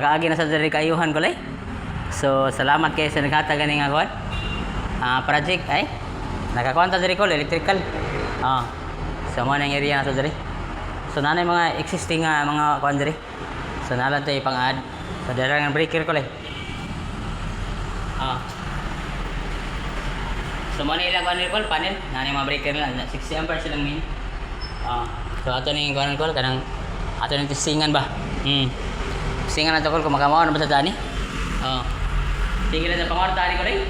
Kaagi na sa diri kayuhan ko lay. So salamat kay sa naghatag ganing nga kuan. Project ay nakakuan ta diri ko electrical. So mo nang area na to diri. So nanay mga existing nga mga kuan diri. So nalan tay pang-add. So dira nga breaker ko lay. So mo ni ilang kuan diri ko panel, nanay mga breaker nila 60 amperes silang min. So ato ning kuan ko kanang ato ning testingan ba. Testingan na to ko makamao na ba sa tani. Sige lang sa pangorta ni ko rin.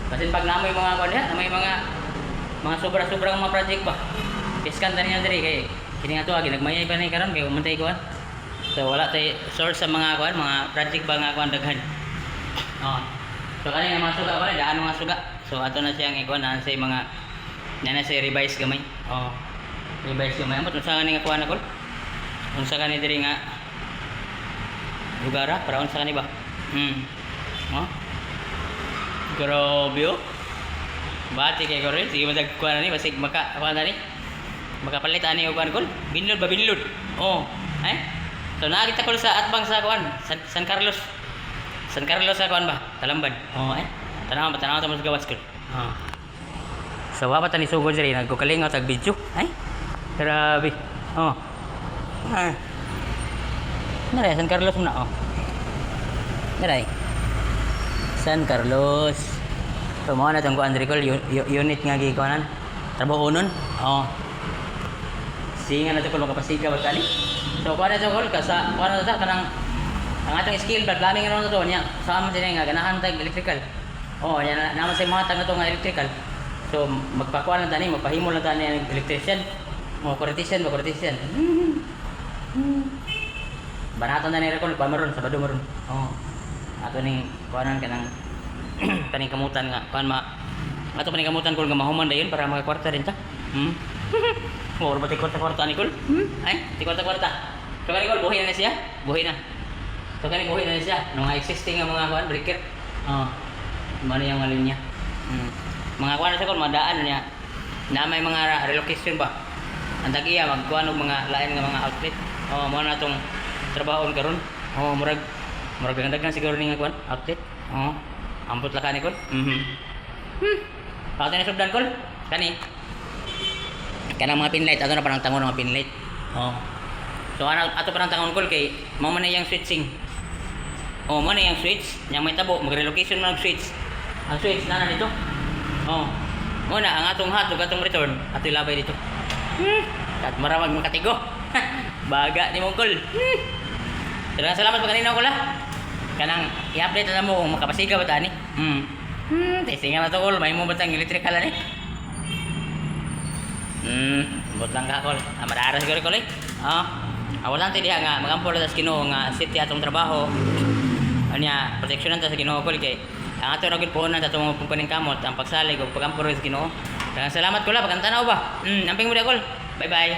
Kasi pag namoy mga kuan diha, namoy mga sobra-sobrang mga project ba. Piskan tani na diri kay kini nga to ginagmayay pa ni karon kay umantay kuan. So wala tay source sa mga kuan, mga project ba nga kuan daghan. So kani nga mga suga ko rin, daan mga suga. So ato na siyang ikuan na sa mga na sa revise gamay. Revise gamay. Amot unsa nga ni nga kuan ako? Unsa ka ni diri nga lugar para unsa ka ni ba? Grabe oh. Bati kay ko rin. Sige matag kuan ni basig maka kuan ni. Makapalit ani og kuan ko. Binlod ba binlod? So nakita ko sa atbang sa kuan, San Carlos. San Carlos sa kuan ba? Talamban. Tanaw ta mo sa gawas ko. So wa pa tani sugod diri nagkukalingaw tag video. Grabe. Naray San Carlos mo na Naray. San Carlos. So mo na tong kuan diri ko unit nga gikuanan. Trabaho nun. Singa na to ko kapasiga ba tani. So kuan na to ko kasa kuan na ta kanang ang atong skill ba plumbing ron to niya. Sa amo din nga ganahan tag electrical. Yan naman sa mga tag na to nga electrical. So magpakuan lang tani, magpahimo lang tani ang electrician. Kuritisan. Banaton na ni rekon pamaron Sabado maron. Ato ning kuanan kanang kaning kamutan nga kuan ato paning kamutan kul nga mahuman dayon para makakwarta din ta. Or ba kwarta ni kul? Kwarta. So kani kul buhi na siya. Buhi na. So kani buhi na siya nung existing nga mga kuan breaker. Mano yung mga linya. Mga kuan sa kul madaan niya. Na may mga relocation ba. Ang tagiya magkuan og mga lain nga mga outlet. Mo na tong trabaho karon. Murag daghan siguro ni nga kuan outlet. Ampot la kani kol. Ato ni subdan kol. Kani. Kanang mga pinlight ato na parang tangon mga pinlight. So ato parang tangon kol kay mao man yang switching. Mo na yang switch, yang may tabo mag-relocation man og switch. Ang switch na dito. Mo na ang atong hot ug atong return ato ilabay dito. Kat maramag makatigo. Baga ni mong kol. Salamat pa kanina ko la. Kanang i-update na mo kung makapasiga ba tani. Testing na to kol, may mo batang electrical ani. Bot lang ka kol. Madara siguro kol eh. Awalan ti diha nga magampol sa Ginoo nga city atong trabaho. Anya proteksyonan ta sa Ginoo kol kay ang ato ra gid puhunan sa atong pagkuning kamot ang pagsalig ug pagampol sa Ginoo. Salamat kol la pagantanaw ba. Amping mo dia kol. Bye bye.